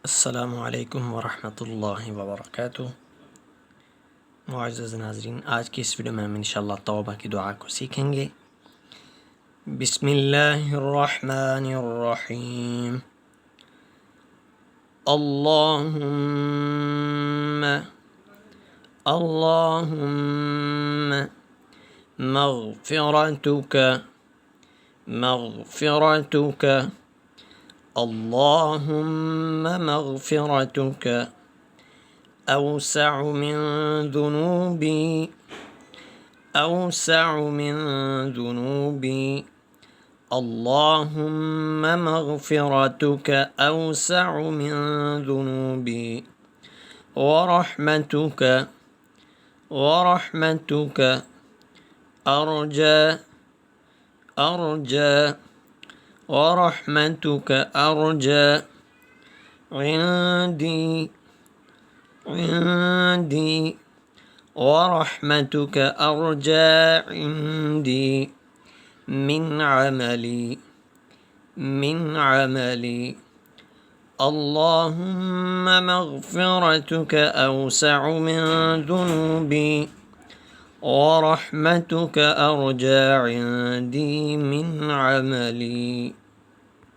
السلام علیکم ورحمۃ اللہ وبرکاتہ۔ معزز ناظرین، آج کی اس ویڈیو میں ہم انشاءاللہ توبہ کی دعا کو سیکھیں گے۔ بسم اللہ الرحمن الرحیم۔ اللہم اللہم مغفرتک مغفرتک اللهم مغفرتك أوسع من ذنوبي أوسع من ذنوبي اللهم مغفرتك أوسع من ذنوبي ورحمتك أرجى ورحمتك أرجى عندي ورحمتك أرجى عندي من عملي اللهم مغفرتك أوسع من ذنوبي ورحمتك أرجى عندي من عملي